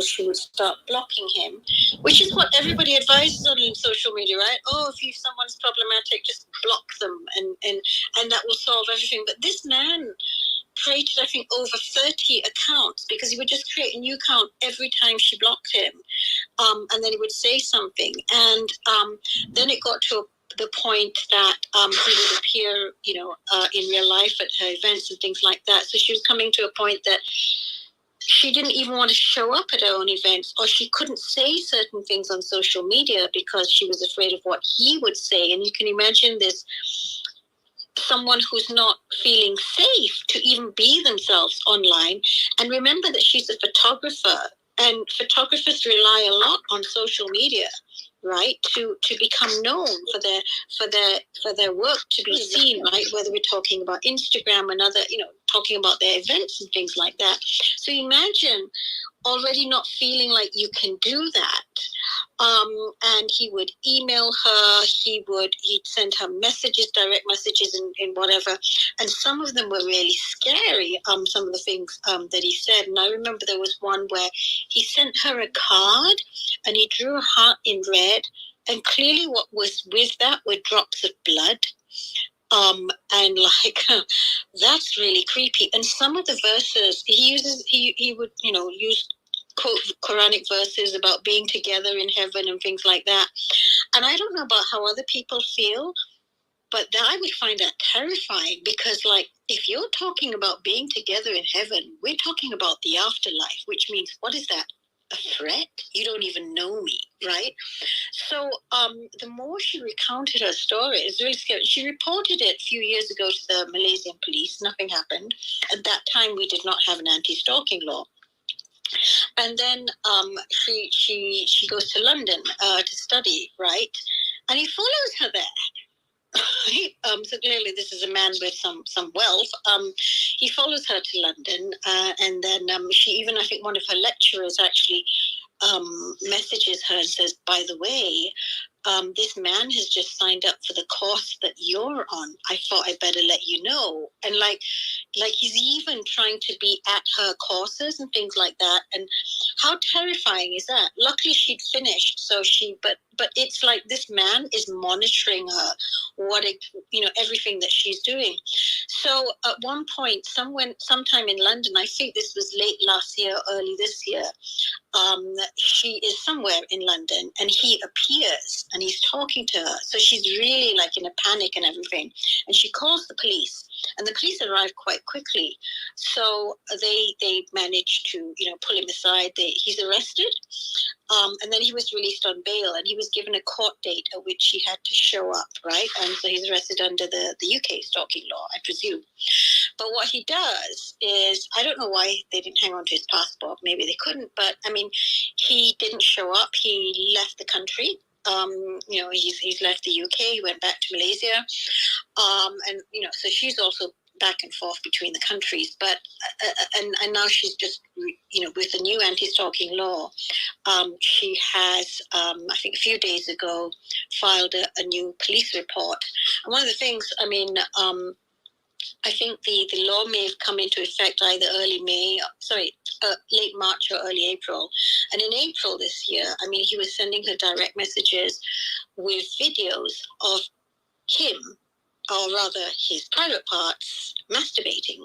she would start blocking him, which is what everybody advises on in social media, right? Oh, if someone's problematic, just block them, and that will solve everything. But this man created, I think, over 30 accounts because he would just create a new account every time she blocked him, and then he would say something, and then it got to the point that he would appear, in real life at her events and things like that. So she was coming to a point that she didn't even want to show up at her own events, or she couldn't say certain things on social media because she was afraid of what he would say. And you can imagine this, someone who's not feeling safe to even be themselves online. And remember that she's a photographer, and photographers rely a lot on social media, right, to become known for their work to be seen, right? Whether we're talking about Instagram and other, talking about their events and things like that. So imagine already not feeling like you can do that. And he would email her, he'd send her messages, direct messages, and whatever. And some of them were really scary, some of the things that he said. And I remember there was one where he sent her a card and he drew a heart in red. And clearly what was with that were drops of blood. And that's really creepy. And some of the verses he would, use quote Quranic verses about being together in heaven and things like that. And I don't know about how other people feel, but I would find that terrifying because, if you're talking about being together in heaven, we're talking about the afterlife, which means, what is that? A threat? You don't even know me, right? So the more she recounted her story, it's really scary. She reported it a few years ago to the Malaysian police. Nothing happened. At that time, we did not have an anti-stalking law. And then she goes to London to study, right? And he follows her there. So clearly this is a man with some wealth. He follows her to London, and then she even, I think one of her lecturers actually messages her and says, by the way, this man has just signed up for the course that you're on. I thought I'd better let you know. And like he's even trying to be at her courses and things like that. And how terrifying is that? Luckily she'd finished, so but it's like this man is monitoring her, everything that she's doing. So at one point, sometime in London, I think this was late last year, early this year, she is somewhere in London and he appears and he's talking to her. So she's really in a panic and everything. And she calls the police, and the police arrive quite quickly. So they managed to, pull him aside. He's arrested. And then he was released on bail, and he was given a court date at which he had to show up, right? And so he's arrested under the UK stalking law, I presume. But what he does is, I don't know why they didn't hang on to his passport. Maybe they couldn't. But, he didn't show up. He left the country. He's left the UK. He went back to Malaysia. So she's also back and forth between the countries. But, and now she's just, with the new anti-stalking law, she has, I think a few days ago, filed a new police report. And one of the things, I think the law may have come into effect either late March or early April. And in April this year, he was sending her direct messages with videos of him, or rather his private parts, masturbating,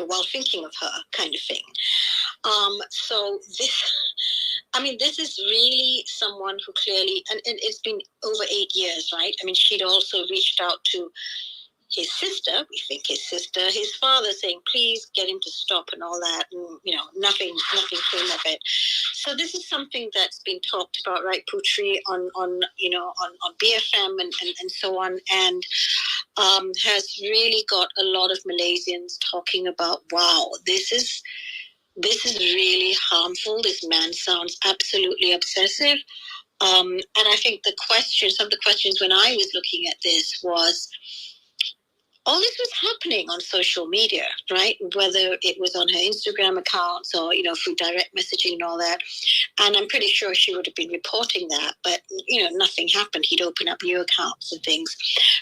while thinking of her, kind of thing. So this is really someone who clearly, and it's been over 8 years, right? She'd also reached out to his sister, his father, saying, please get him to stop and all that. And, nothing came of it. So this is something that's been talked about, right, Putri, on BFM and so on. And has really got a lot of Malaysians talking about, wow, this is really harmful. This man sounds absolutely obsessive. And I think some of the questions when I was looking at this was, all this was happening on social media, right? Whether it was on her Instagram accounts or, through direct messaging and all that. And I'm pretty sure she would have been reporting that, but, nothing happened. He'd open up new accounts and things.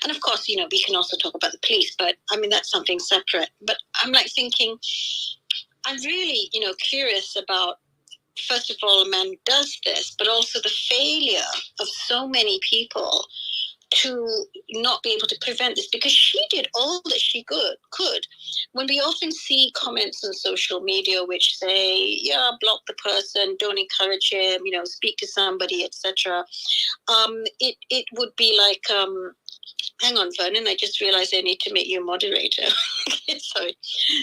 And of course, we can also talk about the police, but that's something separate. But I'm thinking, I'm really, curious about first of all, a man does this, but also the failure of so many people to not be able to prevent this, because she did all that she could. When we often see comments on social media which say, yeah, block the person, don't encourage him, speak to somebody, etc. It would be like, hang on, Vernon, I just realized I need to make you a moderator. Sorry,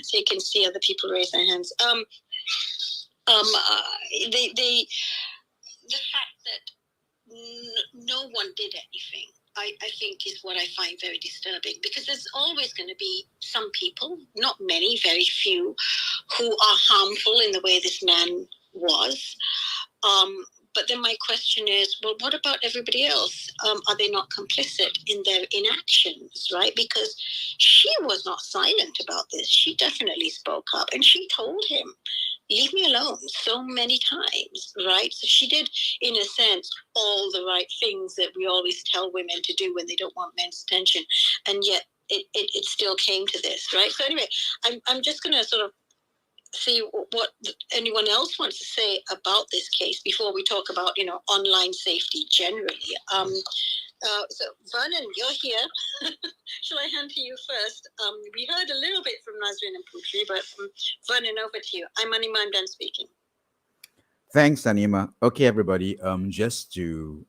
so you can see other people raise their hands. The fact that no one did anything, I think, is what I find very disturbing, because there's always going to be some people, not many, very few, who are harmful in the way this man was. But then my question is, well, what about everybody else? Are they not complicit in their inactions, right? Because she was not silent about this. She definitely spoke up, and she told him, leave me alone, so many times, right? So she did, in a sense, all the right things that we always tell women to do when they don't want men's attention. And yet it still came to this, right? So anyway, I'm just going to sort of see what anyone else wants to say about this case before we talk about, online safety generally. So Vernon, you're here. Shall I hand to you first? We heard a little bit from Nazrin and Putri, but Vernon, over to you. I'm Anima, I'm done speaking. Thanks, Anima. Okay, everybody. Just to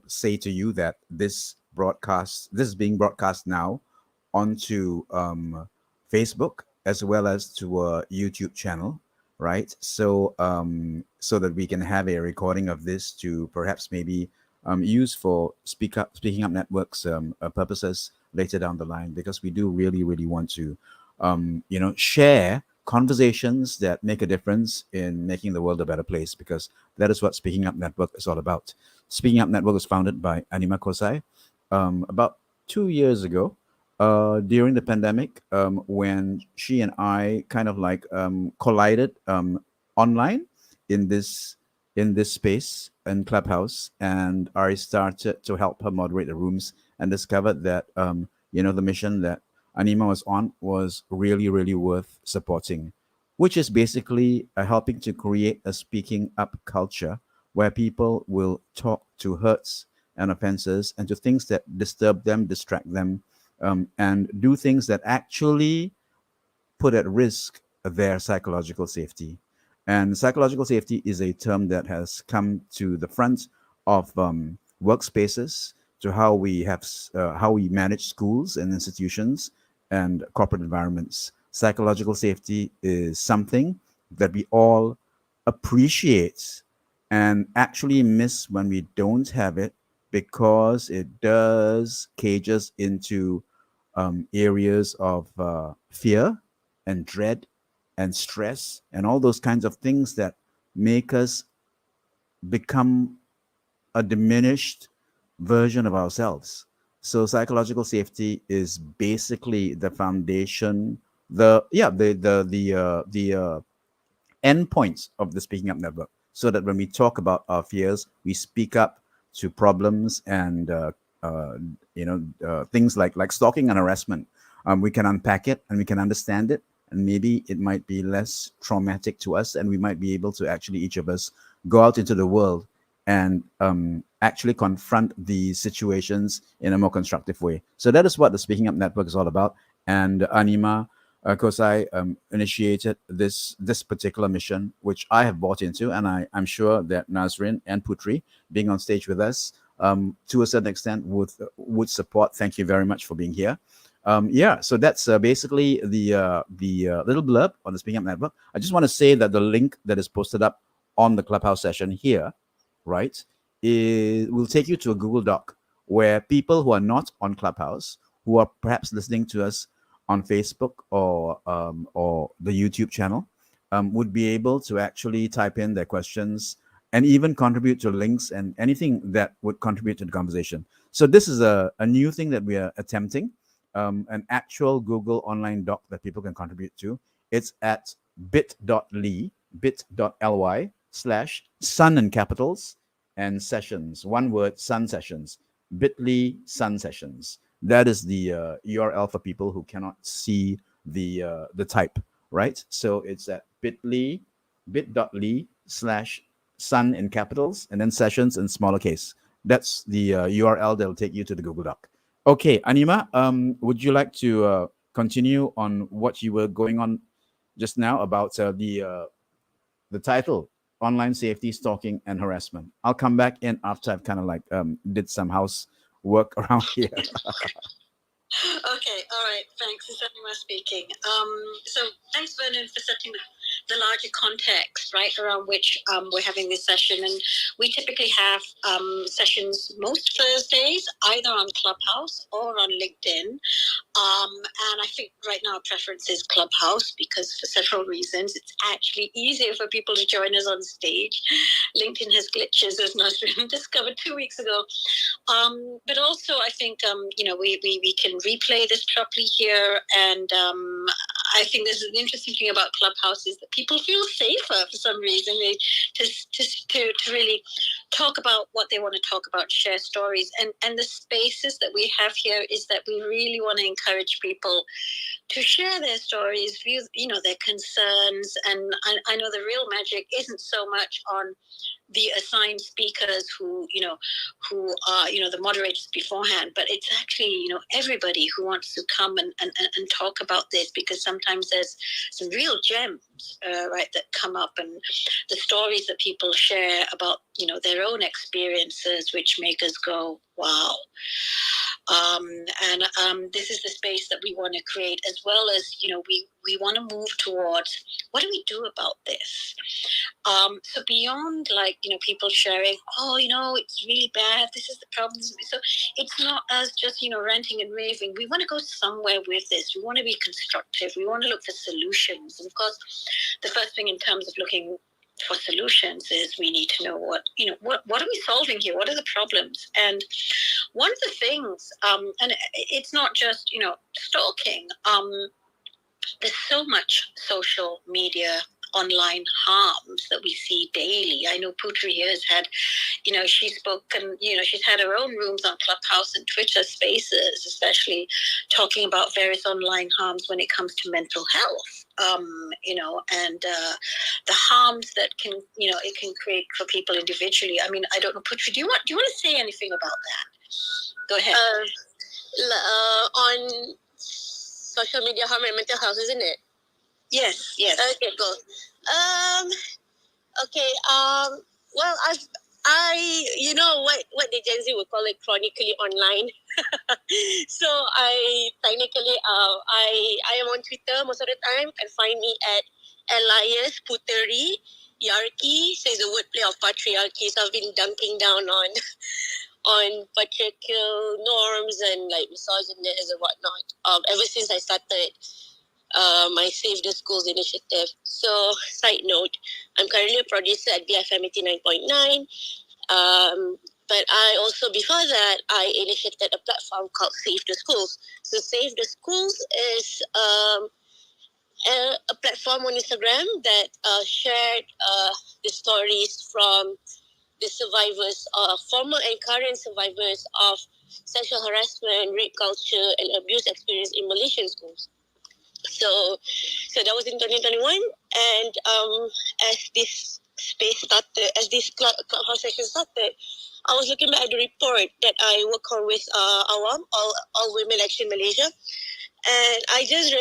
say to you that this is being broadcast now onto Facebook as well as to a YouTube channel, right? So that we can have a recording of this to perhaps maybe use for speaking up networks purposes later down the line, because we do really really want to share conversations that make a difference in making the world a better place, because that is what Speaking Up Network is all about. Speaking Up Network was founded by Anima Kosai about 2 years ago, during the pandemic, when she and I kind of like collided online in this space in Clubhouse, and I started to help her moderate the rooms and discovered that the mission that Anima was on was really really worth supporting, which is basically helping to create a speaking up culture where people will talk to hurts and offenses and to things that disturb them, distract them, and do things that actually put at risk their psychological safety. And psychological safety is a term that has come to the front of workspaces, to how we manage schools and institutions and corporate environments. Psychological safety is something that we all appreciate and actually miss when we don't have it, because it does cage us into areas of fear and dread and stress and all those kinds of things that make us become a diminished version of ourselves. So psychological safety is basically the foundation, the endpoints of the Speaking Up Network, so that when we talk about our fears, we speak up to problems and uh, things like stalking and harassment. We can unpack it and we can understand it, and maybe it might be less traumatic to us, and we might be able to actually, each of us, go out into the world and actually confront these situations in a more constructive way. So that is what the Speaking Up Network is all about. And Anima Kosai initiated this particular mission, which I have bought into, and I'm sure that Nazrin and Putri, being on stage with us, to a certain extent, would support. Thank you very much for being here. So that's basically the little blurb on the Speaking Up Network. I just want to say that the link that is posted up on the Clubhouse session here, right, will take you to a Google Doc where people who are not on Clubhouse, who are perhaps listening to us on Facebook or the YouTube channel, would be able to actually type in their questions and even contribute to links and anything that would contribute to the conversation. So this is a new thing that we are attempting, an actual Google online doc that people can contribute to. It's at bit.ly/sun in capitals and sessions, one word, sun sessions, bit.ly sun sessions. That is the URL for people who cannot see the type, right? So it's at bit.ly slash sun in capitals and then sessions in smaller case. That's the URL that'll take you to the Google Doc. Okay, Anima, would you like to continue on what you were going on just now about the title, Online Safety, Stalking, and Harassment? I'll come back in after I've kind of like did some house work around here. Okay, all right. Thanks. It's Emma speaking. So thanks, Vernon, for setting the larger context, right, around which we're having this session. And we typically have sessions most Thursdays, either on Clubhouse or on LinkedIn. And I think right now our preference is Clubhouse because for several reasons, it's actually easier for people to join us on stage. LinkedIn has glitches, as Nasrin discovered 2 weeks ago. But also, I think we can replay this properly here, and I think there's an interesting thing about Clubhouse is that people feel safer for some reason to really talk about what they want to talk about, share stories, and the spaces that we have here is that we really want to encourage people to share their stories, view their concerns, and I know the real magic isn't so much on the assigned speakers who are the moderators beforehand, but it's actually everybody who wants to come and talk about this, because sometimes there's some real gems right that come up, and the stories that people share about their own experiences which make us go wow. And this is the space that we want to create, as well as we want to move towards what do we do about this. So beyond people sharing, it's really bad, this is the problem. So it's not us just ranting and raving. We want to go somewhere with this. We want to be constructive. We want to look for solutions. And of course, the first thing in terms of looking for solutions is we need to know what are we solving here? What are the problems? And one of the things, and it's not just stalking. There's so much social media online harms that we see daily. I know Putri here has had, she's spoken, she's had her own rooms on Clubhouse and Twitter spaces, especially talking about various online harms when it comes to mental health. And the harms that it can create for people individually. I mean, I don't know, Putri, do you want to say anything about that? Go ahead. On social media harm and mental health, isn't it? Yes. Okay, cool. Okay. Well, I what the Gen Z would call it, chronically online. So I technically I am on Twitter most of the time. And find me at Elias Puteri. Yarki says the wordplay of patriarchy. So I've been dunking down on patriarchal norms and like misogynism and whatnot. Ever since I started my Save the Schools initiative. So, side note, I'm currently a producer at BFM 89.9. But I also, before that, I initiated a platform called Save the Schools. So, Save the Schools is a platform on Instagram that shared the stories from the survivors, former and current survivors of sexual harassment, rape culture, and abuse experience in Malaysian schools. So that was in 2021, and as this space started, as this clubhouse session started, I was looking back at the report that I work on with Awam, All Women Action Malaysia, and I just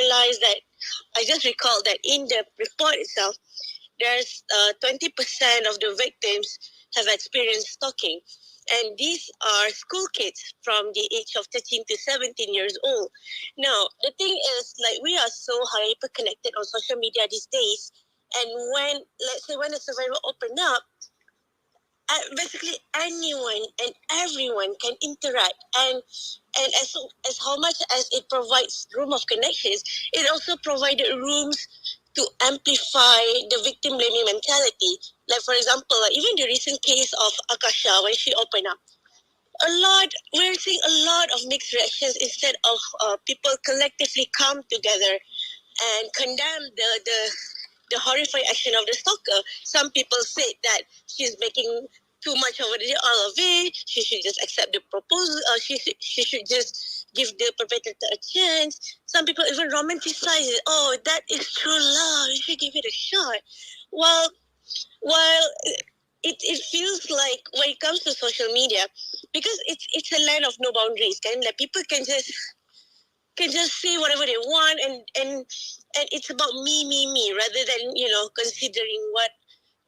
recalled that in the report itself, there's 20% of the victims have experienced stalking. And these are school kids from the age of 13 to 17 years old. Now, the thing is, like, we are so hyper connected on social media these days. And let's say when a survivor opened up, basically anyone and everyone can interact. And as how much as it provides room of connections, it also provided rooms to amplify the victim blaming mentality. Like, for example, even the recent case of Akasha, when she opened up, we're seeing a lot of mixed reactions instead of people collectively come together and condemn the horrifying action of the stalker. Some people say that she's making too much of all of it. She should just accept the proposal. She should just give the perpetrator a chance. Some people even romanticize it. Oh, that is true love. You should give it a shot. Well, While it feels like when it comes to social media, because it's a land of no boundaries, can like people can just say whatever they want, and it's about me rather than considering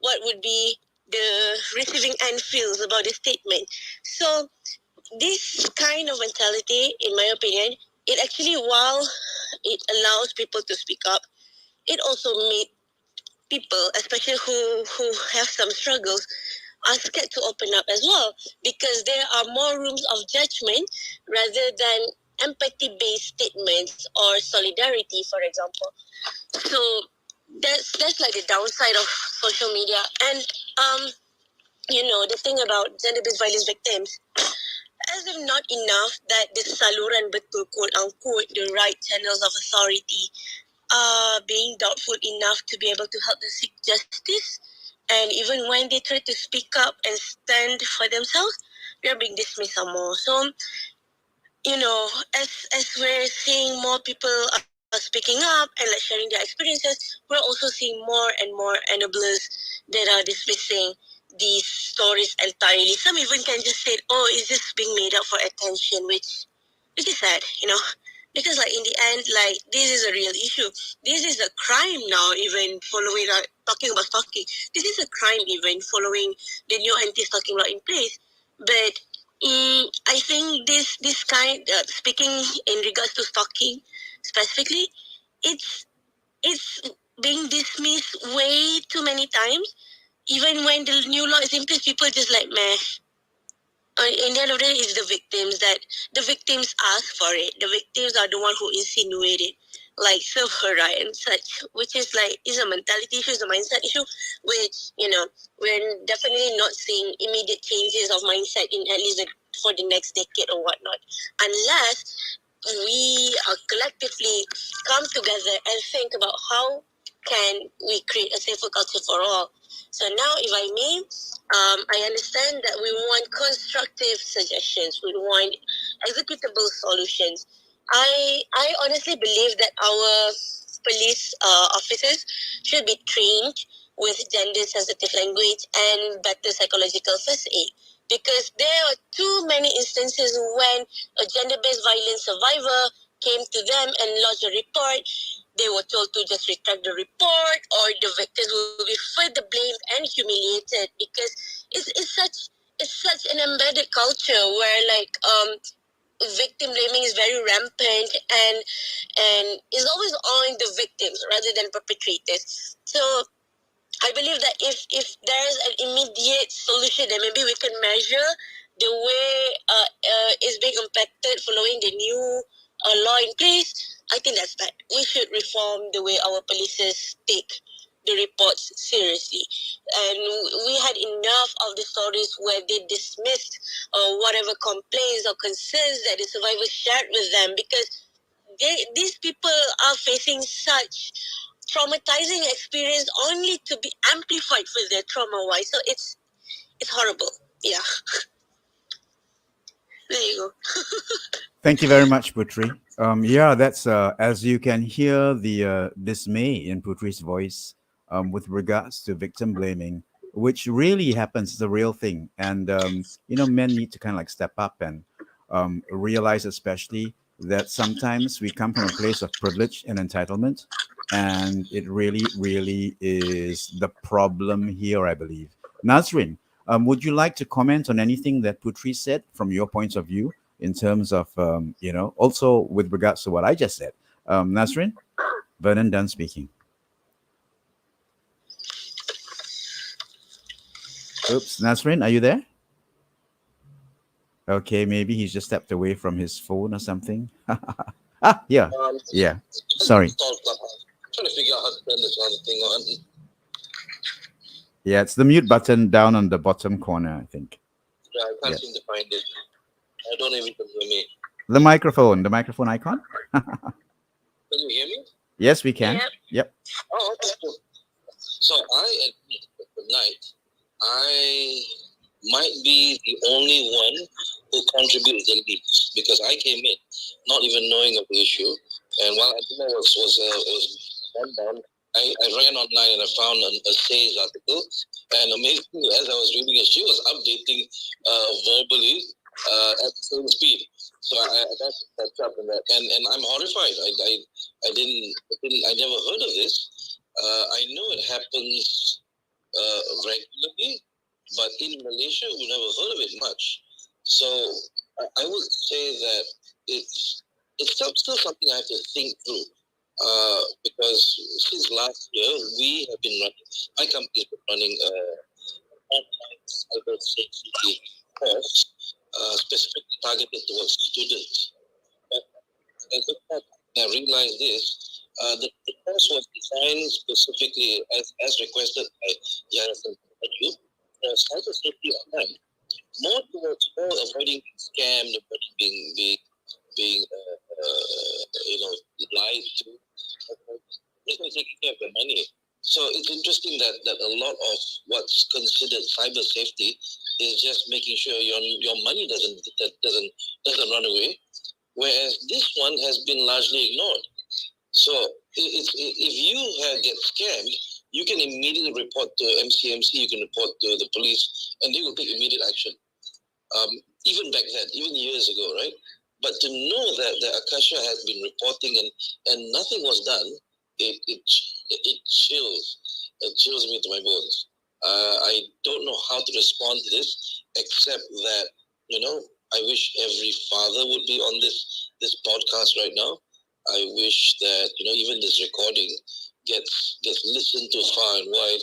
what would be the receiving end feels about the statement. So this kind of mentality, in my opinion, it actually, while it allows people to speak up, it also made people, especially who have some struggles, are scared to open up as well, because there are more rooms of judgment rather than empathy-based statements or solidarity, for example. So that's like the downside of social media. And the thing about gender-based violence victims, as if not enough that the saluran betul, quote unquote, the right channels of authority are being doubtful enough to be able to help them seek justice. And even when they try to speak up and stand for themselves, they're being dismissed some more. So, as we're seeing more people are speaking up and like sharing their experiences, we're also seeing more and more enablers that are dismissing these stories entirely. Some even can just say, "Oh, it's just being made up for attention," which is sad, because like in the end, like this is a real issue. This is a crime now, even following talking about stalking. This is a crime even following the new anti-stalking law in place. But I think this kind, speaking in regards to stalking specifically, it's it's being dismissed way too many times. Even when the new law is in place, people just like meh. In the end of the day, it's the victims ask for it. The victims are the one who insinuate it, like serve her right and such, which is like is a mentality issue, is a mindset issue, which we're definitely not seeing immediate changes of mindset in at least for the next decade or whatnot, unless we collectively come together and think about how can we create a safer culture for all. So now, if I may, I understand that we want constructive suggestions. We want executable solutions. I honestly believe that our police officers should be trained with gender sensitive language and better psychological first aid, because there are too many instances when a gender-based violence survivor came to them and lodged a report. They were told to just retract the report, or the victims will be further blamed and humiliated, because it's such an embedded culture where like victim blaming is very rampant, and is always on the victims rather than perpetrators. So I believe that if there's an immediate solution, then maybe we can measure the way is being impacted following the new law in place. I think that's that. We should reform the way our police take the reports seriously. And we had enough of the stories where they dismissed whatever complaints or concerns that the survivors shared with them, because these people are facing such traumatizing experience only to be amplified for their trauma. Why? So it's horrible. Yeah. There you go. Thank you very much, Putri. Yeah, that's as you can hear the dismay in Putri's voice with regards to victim blaming, which really happens. It's a real thing, and men need to kind of like step up and realize, especially that sometimes we come from a place of privilege and entitlement, and it really, really is the problem here, I believe. Nazrin, would you like to comment on anything that Putri said from your point of view? In terms of, also with regards to what I just said. Nasrin, Vernon Dunn speaking. Oops, Nasrin, are you there? Okay, maybe he's just stepped away from his phone or something. Yeah. Yeah. Sorry. Trying to figure out how to turn this one thing on. Yeah, it's the mute button down on the bottom corner, I think. Yeah, I can't seem to find it. I don't even hear me. The microphone icon. Can you hear me? Yes, we can. Yep. Oh, okay. Cool. So I admit that tonight I might be the only one who contributes the least, because I came in not even knowing of the issue, and while I didn't know it was done down, I ran online and I found a sales article, and amazingly, as I was reading it, she was updating verbally at the same speed. So I got to catch up in that, and I'm horrified. I never heard of this. I know it happens regularly, but in Malaysia, we never heard of it much. So I would say that it's still something I have to think through. Because since last year, we have been running, my company has been running a online cyber safety course specifically targeted towards students. But as a fact, I realized this. The course was designed specifically as requested by Harrassment for cyber safety online, more towards more avoiding being scammed, avoiding being lied to, basically taking care of their money. So it's interesting that a lot of what's considered cyber safety is just making sure your money doesn't run away, whereas this one has been largely ignored. So if you get scammed, you can immediately report to MCMC, you can report to the police, and they will take immediate action. Even back then, even years ago, right? But to know that Akasha has been reporting and nothing was done, it chills me to my bones. I don't know how to respond to this, except that I wish every father would be on this podcast right now. I wish that even this recording gets listened to far and wide,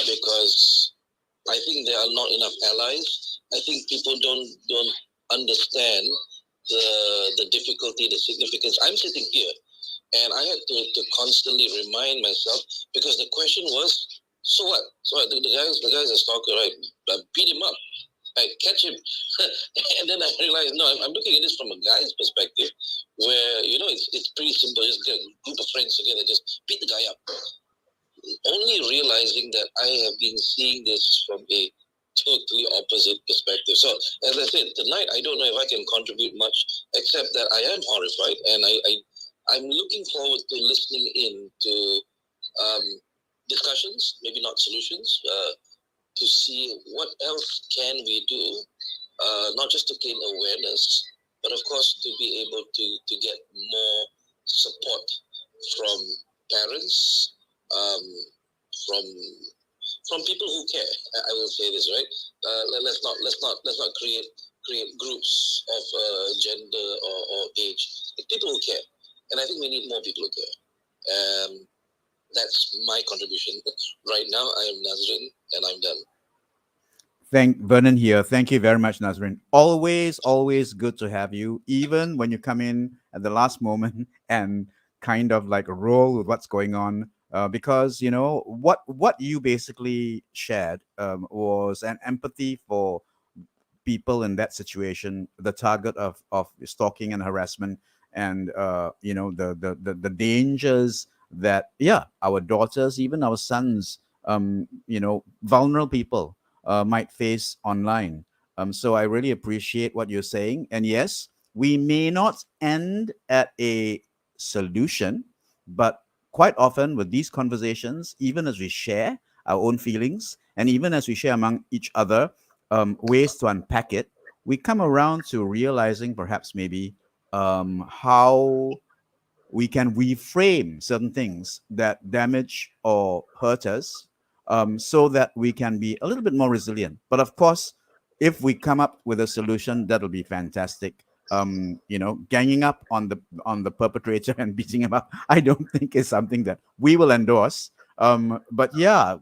because I think there are not enough allies. I think people don't understand the difficulty, the significance. I'm sitting here, and I had to constantly remind myself, because the question was, so what? So what? The guy's a stalker, right? Beat him up. I catch him, and then I realized, no, I'm looking at this from a guy's perspective, where it's pretty simple. Just get a group of friends together, just beat the guy up. Only realizing that I have been seeing this from a totally opposite perspective. So, as I said, tonight I don't know if I can contribute much, except that I am horrified, and I'm looking forward to listening in to um, discussions, maybe not solutions, to see what else can we do, not just to gain awareness, but of course to be able to get more support from parents, um, from people who care. I will say this, right. Let's not create groups of gender or age. Like, people who care, and I think we need more people who care. That's my contribution. Right now, I am Nazrin, and I'm done. Thank Vernon here. Thank you very much, Nazrin. Always, always good to have you, even when you come in at the last moment and kind of like roll with what's going on. Because what you basically shared was an empathy for people in that situation, the target of stalking and harassment, and the dangers that, yeah, our daughters, even our sons, vulnerable people might face online. So I really appreciate what you're saying, and yes, we may not end at a solution, but quite often with these conversations, even as we share our own feelings and even as we share among each other ways to unpack it, we come around to realizing perhaps maybe how we can reframe certain things that damage or hurt us, so that we can be a little bit more resilient. But of course, if we come up with a solution, that'll be fantastic. Ganging up on the perpetrator and beating him up, I don't think is something that we will endorse. But yeah,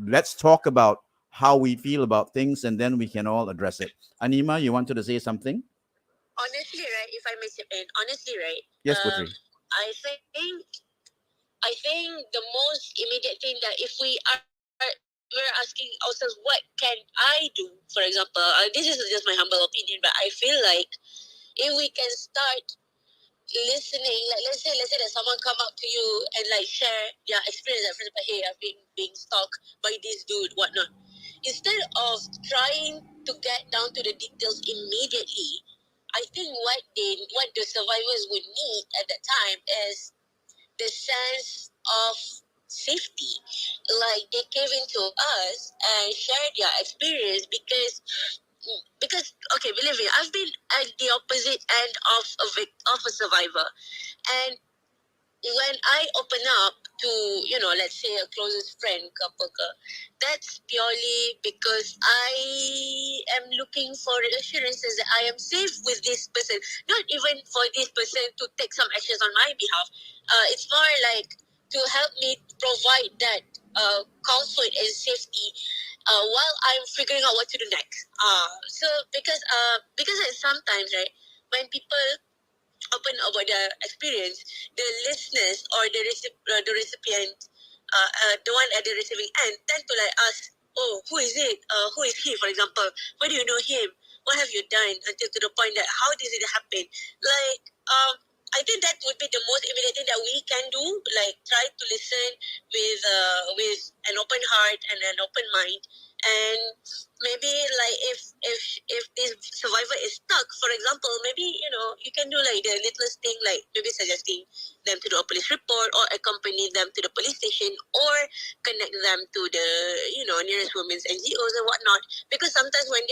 let's talk about how we feel about things, and then we can all address it. Anima, you wanted to say something? Honestly, right, if I may chip in, honestly, right, Yes, Putri. I think the most immediate thing that if we're asking ourselves what can I do, for example, this is just my humble opinion, but I feel like if we can start listening, like let's say that someone come up to you and like share their experience, like for example, hey, I've been being stalked by this dude, whatnot. Instead of trying to get down to the details immediately, I think what the survivors would need at that time is the sense of safety. Like they came into us and shared their experience because, okay, believe me, I've been at the opposite end of a survivor, and when I open up to, let's say a closest friend, couple, that's purely because I am looking for reassurances that I am safe with this person. Not even for this person to take some actions on my behalf. It's more like to help me provide that comfort and safety while I'm figuring out what to do next. Because sometimes, right, when people open about their experience, the listeners or the recipient, the one at the receiving end, tend to like ask, "Oh, who is it? Who is he?" For example, where do you know him? What have you done? Until to the point that how did it happen? Like, I think that would be the most immediate thing that we can do. Like, try to listen with an open heart and an open mind, and maybe like if this survivor is stuck, for example, maybe you can do like the littlest thing, like maybe suggesting them to do a police report or accompany them to the police station or connect them to the nearest women's NGOs and whatnot, because sometimes when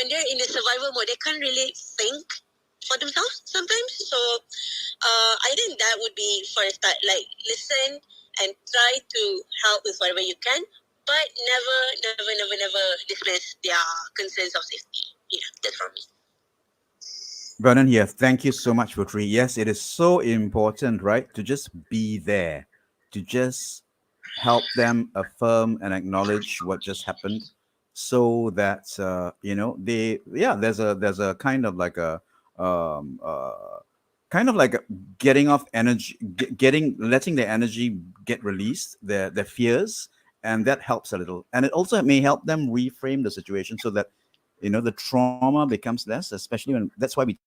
they're in the survival mode, they can't really think for themselves sometimes. So I think that would be for a start, like listen and try to help with whatever you can, but never dismiss their concerns of safety. Yeah, that's from me. Vernon here. Thank you so much, Putri. Yes, it is so important, right? To just be there, to just help them affirm and acknowledge what just happened, so that there's a um, uh, kind of like a getting off energy, getting letting their energy get released, their fears, and that helps a little. And it also may help them reframe the situation so that the trauma becomes less, especially when that's why we talk about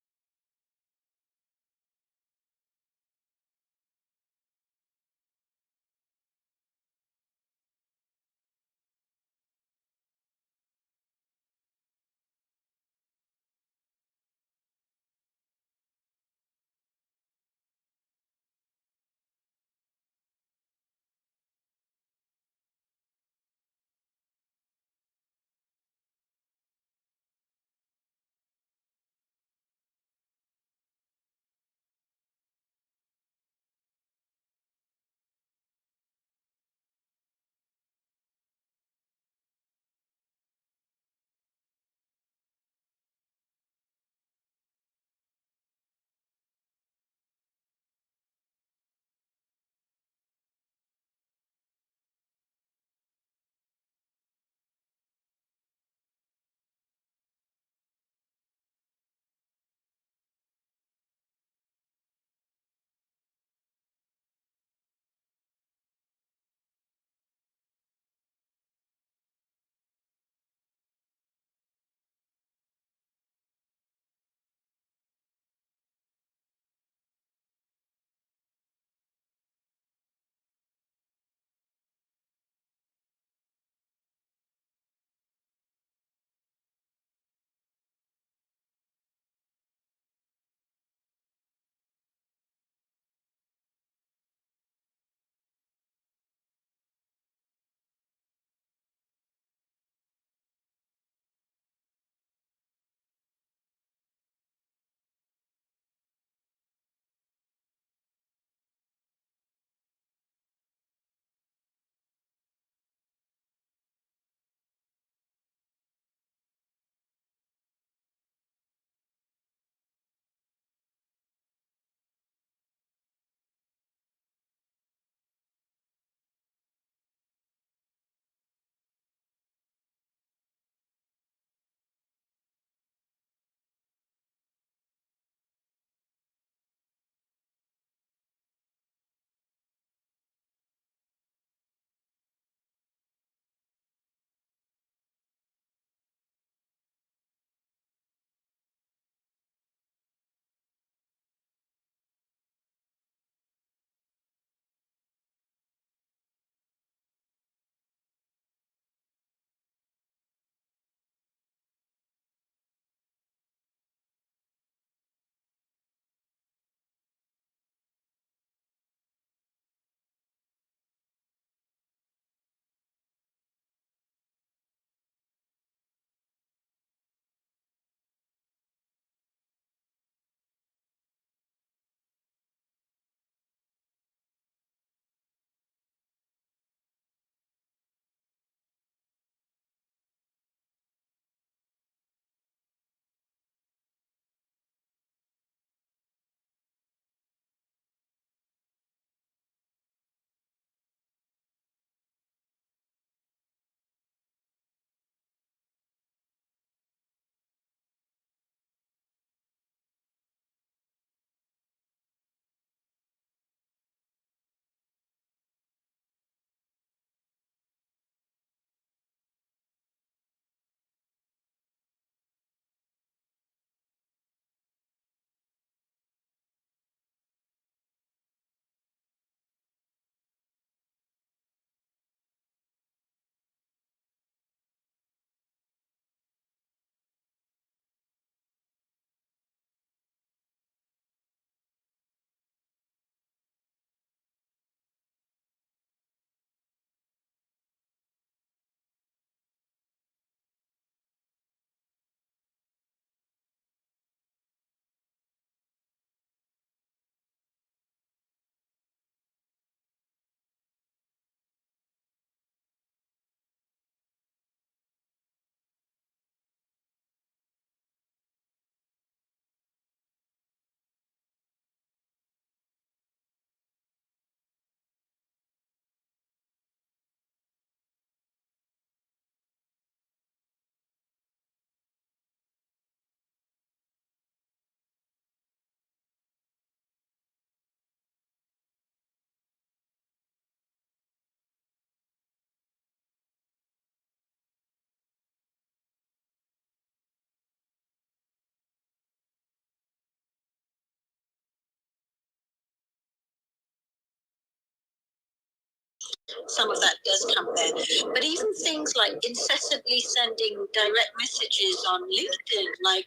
Some of that does come there. But even things like incessantly sending direct messages on LinkedIn, like,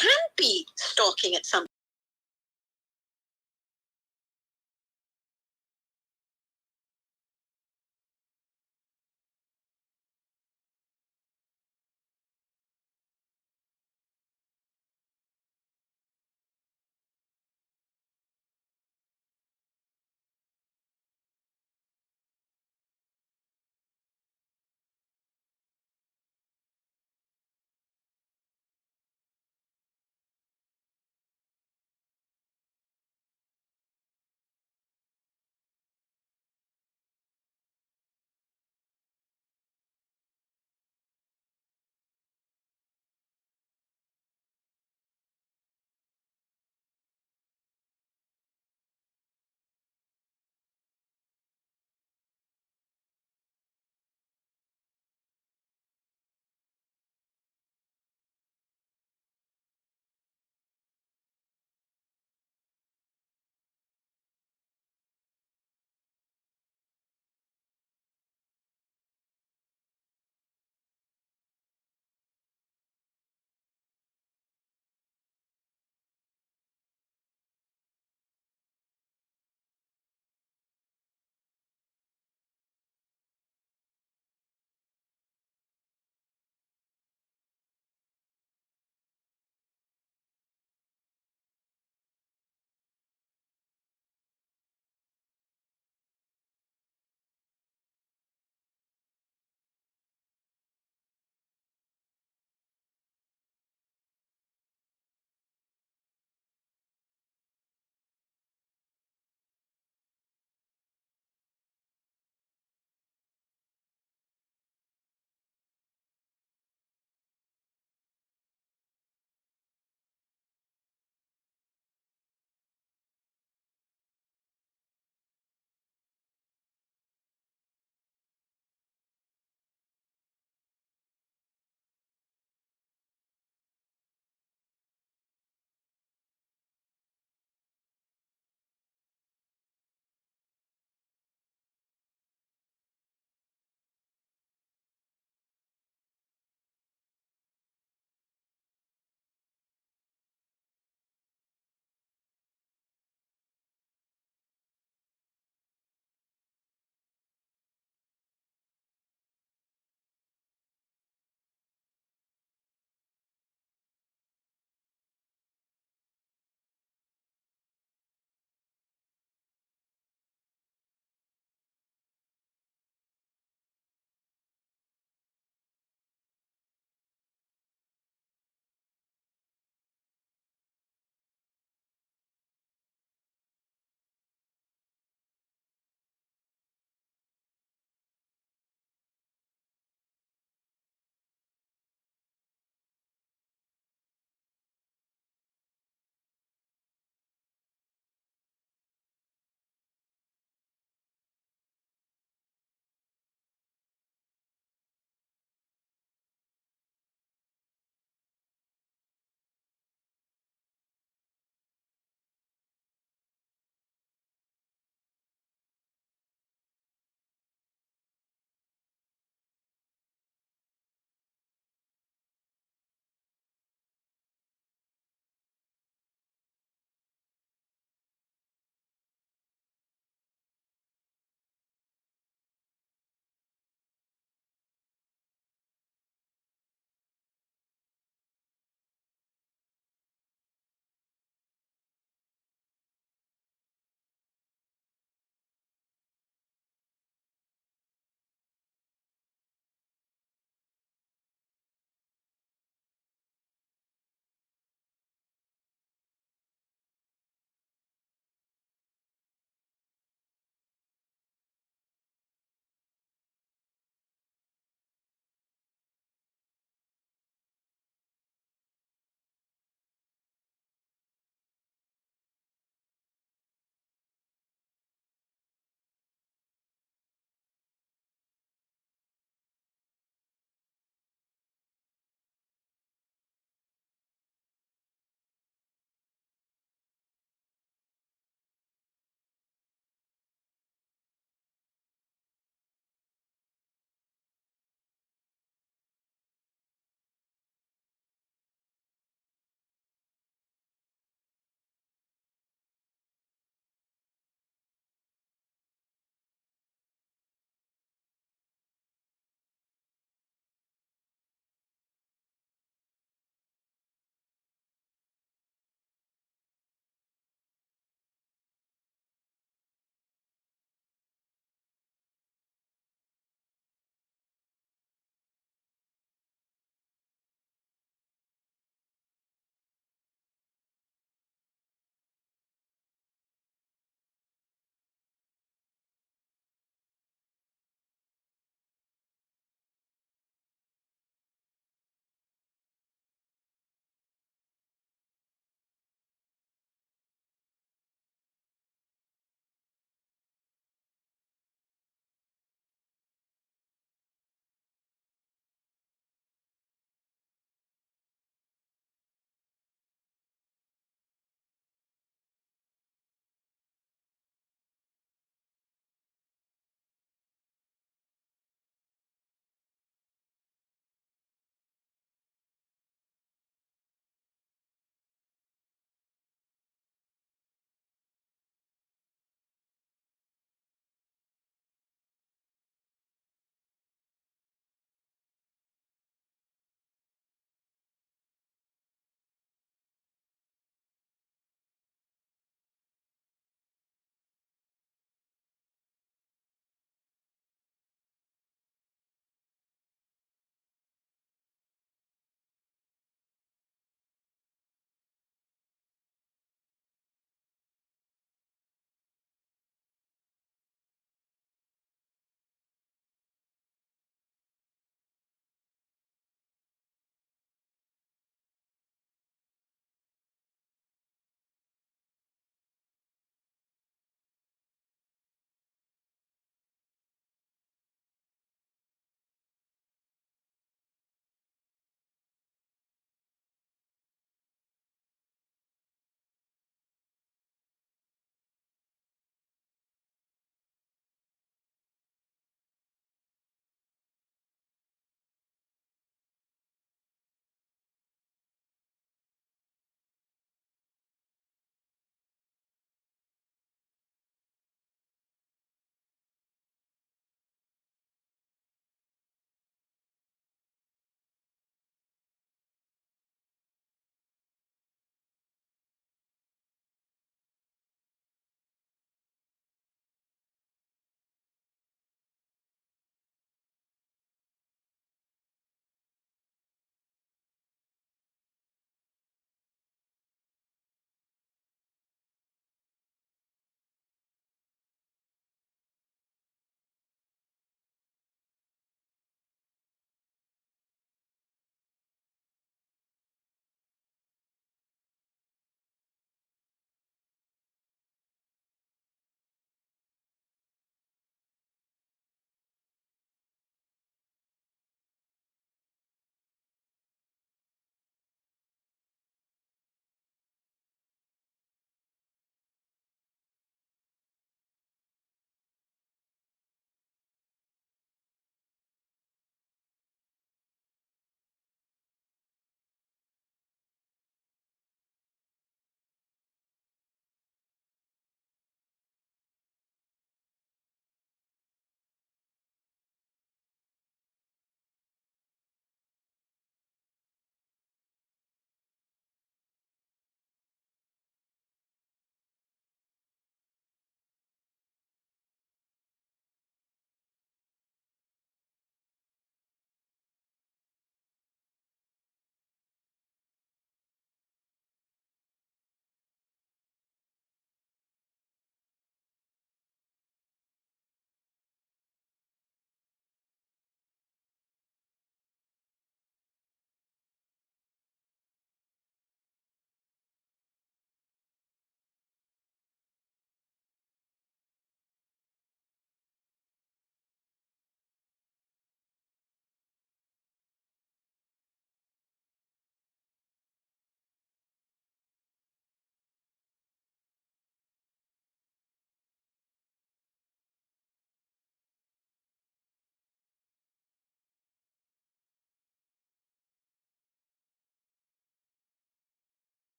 can be stalking at some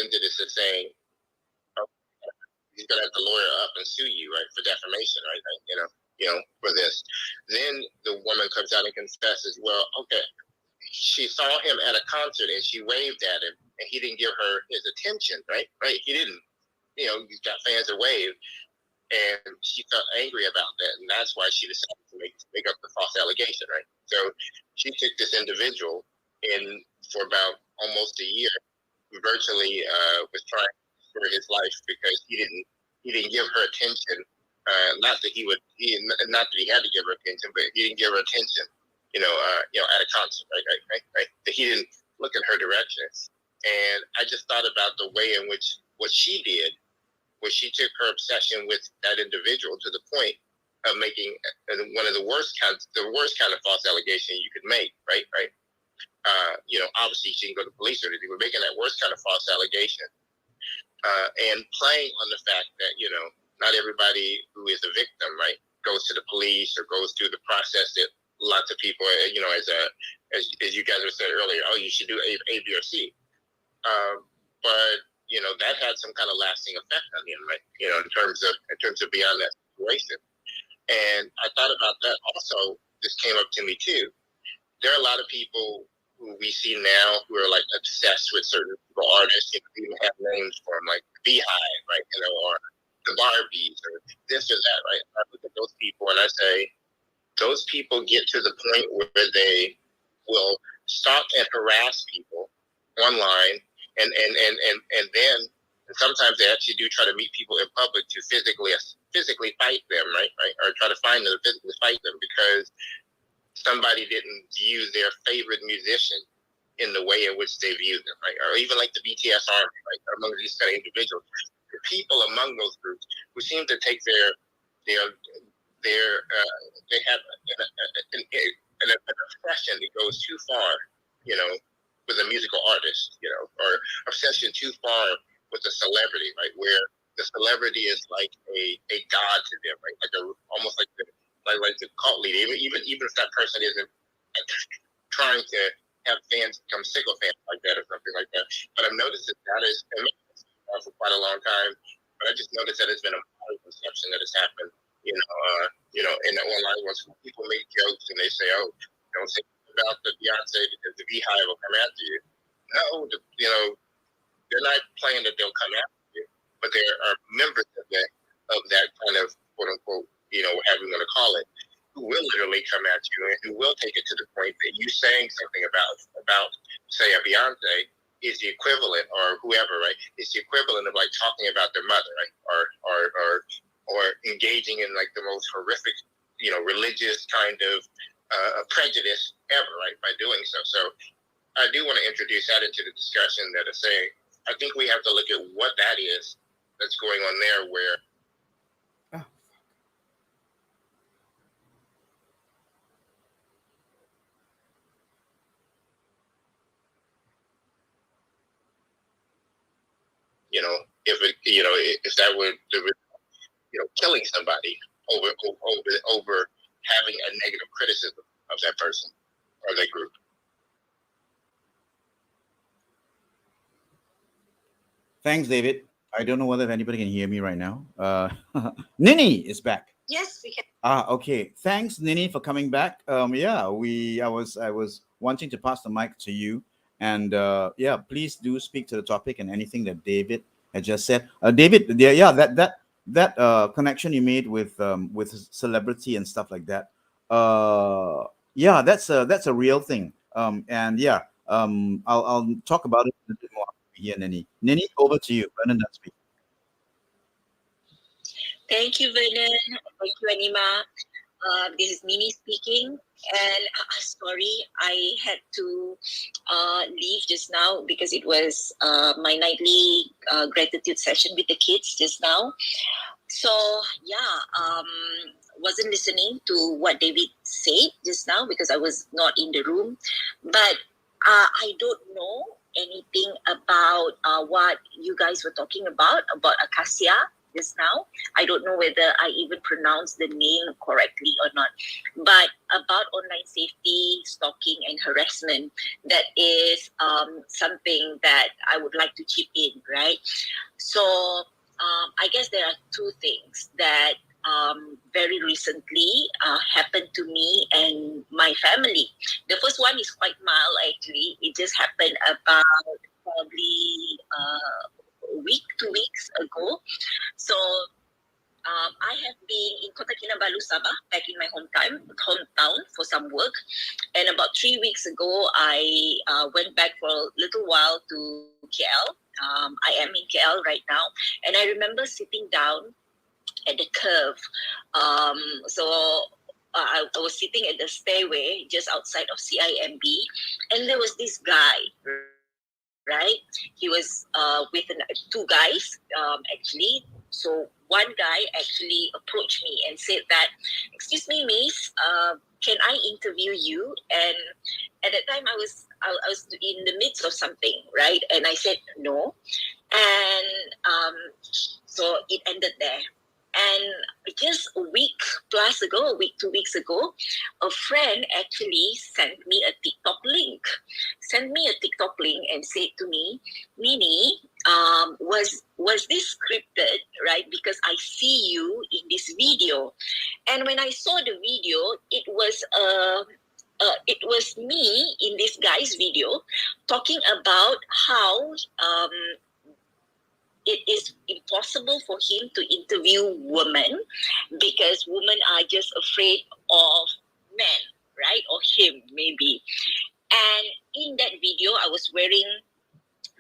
into this as saying, oh, he's going to have to lawyer up and sue you, right, for defamation, right? For this. Then the woman comes out and confesses, well, okay, she saw him at a concert and she waved at him and he didn't give her his attention, right? He didn't. He's got fans that wave. And she felt angry about that, and that's why she decided to make up the false allegation, right? So she took this individual in for about almost a year, virtually was trying for his life because he didn't give her attention. Not that not that he had to give her attention, but he didn't give her attention. At a concert, right. That he didn't look in her direction, and I just thought about the way in which what she did, where she took her obsession with that individual to the point of making one of the worst kind of false allegation you could make, right? Obviously she didn't go to police or anything, but making that worst kind of false allegation, and playing on the fact that, not everybody who is a victim, right, goes to the police or goes through the process that lots of people, as you guys have said earlier, oh, you should do A, B, or C. But that had some kind of lasting effect on him, right? In terms of beyond that situation. And I thought about that also. This came up to me too. There are a lot of people who we see now who are like obsessed with certain artists. Even have names for them, like Beehive, right? Or the Barbies, or this or that, right? I look at those people and I say, those people get to the point where they will stalk and harass people online. And then sometimes they actually do try to meet people in public to physically fight them, right? Or try to find them, physically fight them because somebody didn't view their favorite musician in the way in which they view them, right? Or even like the BTS army, right? Among these kind of individuals, the people among those groups who seem to take they have an obsession that goes too far, with a musical artist, or obsession too far with a celebrity, right? Where the celebrity is like a god to them, right? Almost like the cult leader. Even if that person isn't trying to have fans become sycophants like that or something like that. But I've noticed that is for quite a long time. But I just noticed that it's been a modern conception that has happened, in the online ones. People make jokes and they say, "Oh, don't say about the Beyonce because the Beehive will come after you." No, they're not playing that they'll come after you, but there are members of that kind of quote unquote, whatever you want to call it, who will literally come at you and who will take it to the point that you saying something about say a Beyonce is the equivalent, or whoever, right? It's the equivalent of like talking about their mother, right? Or engaging in like the most horrific, religious kind of prejudice ever, right? By doing so. So I do want to introduce that into the discussion that is saying, I think we have to look at what that is that's going on there where if that were killing somebody over having a negative criticism of that person or that group. Thanks, David. I don't know whether anybody can hear me right now. Nini is back. Yes, we can. Okay. Thanks, Nini, for coming back. I was wanting to pass the mic to you, and please do speak to the topic and anything that David had just said. David, that connection you made with celebrity and stuff like that. That's a real thing. I'll talk about it a little bit more here, Nini. Nini, over to you. Vernon, speak. Thank you, Vernon. Thank you, Anima. This is Nini speaking. And sorry, I had to leave just now because it was my nightly gratitude session with the kids just now. So, wasn't listening to what David said just now because I was not in the room. But I don't know anything about what you guys were talking about Acacia. just now. I don't know whether I even pronounced the name correctly or not, but about online safety, stalking, and harassment. That is something that I would like to chip in, right? So I guess there are two things that very recently happened to me and my family. The first one is quite mild, actually. It just happened about probably a week, 2 weeks ago. So I have been in Kota Kinabalu, Sabah, back in my hometown for some work. And about 3 weeks ago, I went back for a little while to KL. I am in KL right now. And I remember sitting down at the curve. I was sitting at the stairway just outside of CIMB. And there was this guy, right? He was with two guys, actually. So one guy actually approached me and said that, "Excuse me, miss, can I interview you?" And at that time, I was in the midst of something, right? And I said no, and so it ended there. And just a week, 2 weeks ago, a friend actually sent me a TikTok link. And said to me, "Nini, was this scripted, right? Because I see you in this video." And when I saw the video, it was me in this guy's video talking about how it is impossible for him to interview women because women are just afraid of men, right? Or him, maybe. And in that video, I was wearing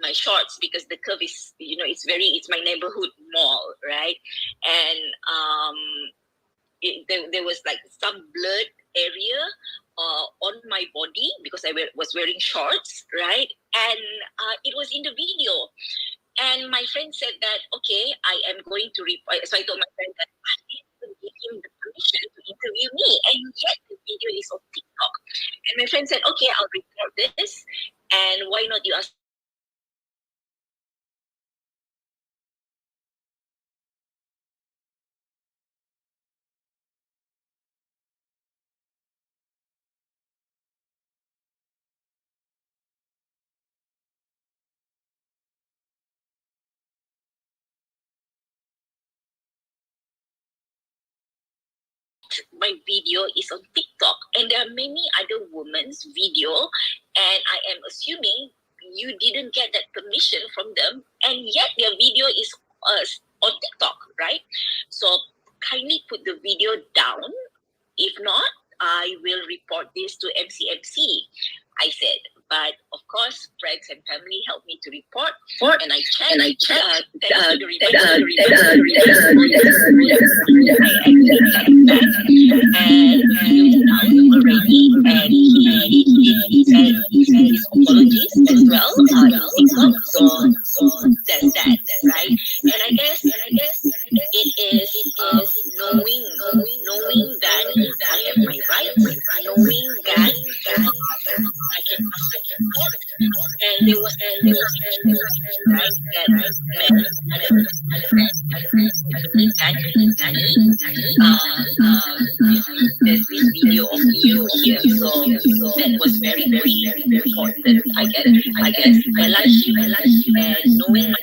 my shorts because the curve is, it's my neighborhood mall, right? And there was like some blurred area on my body because I was wearing shorts, right? And it was in the video. And my friend said that, okay, I am going to report. So I told my friend that I didn't give him the permission to interview me. And yet the video is on TikTok. And my friend said, okay, I'll report this. And why not you ask my video is on TikTok, and there are many other women's video, and I am assuming you didn't get that permission from them, and yet their video is on TikTok, right? So kindly put the video down. If not, I will report this to MCMC, I said. But of course, friends and family helped me to report, and I checked. Thanks to the reminder, I actually checked that, and he was down already, and he said his apologies as well in TikTok. So that's that, right? And I guess it is knowing that I have my rights, knowing that I can ask for support. And there was right that men there's this video of you here, so that was very important. I guess my life and knowing my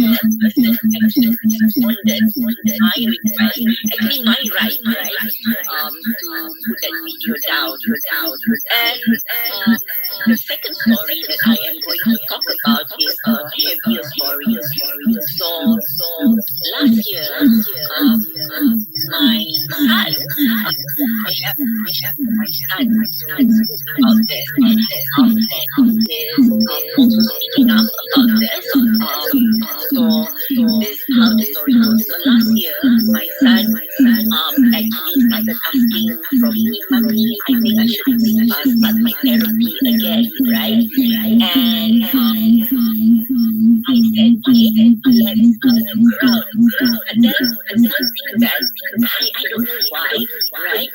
actually responded my request, actually my right, to put that video down. And the second story that I am going to talk about is a heavier story. So last year, my son, I have my son about this, and is also speaking up about this. So this is how the story goes. So last year, my son actually started asking from me, "Mommy, I think I should start my therapy again, right?" And I said, okay, let's around. But then there's one thing that I don't know why, right?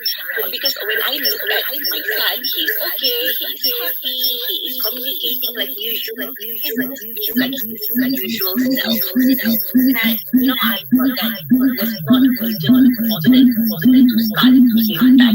Because when I look at my son, he's okay, he's happy, he is communicating like usual, he's like his usual self. And I thought that it was not urgent, important to start him back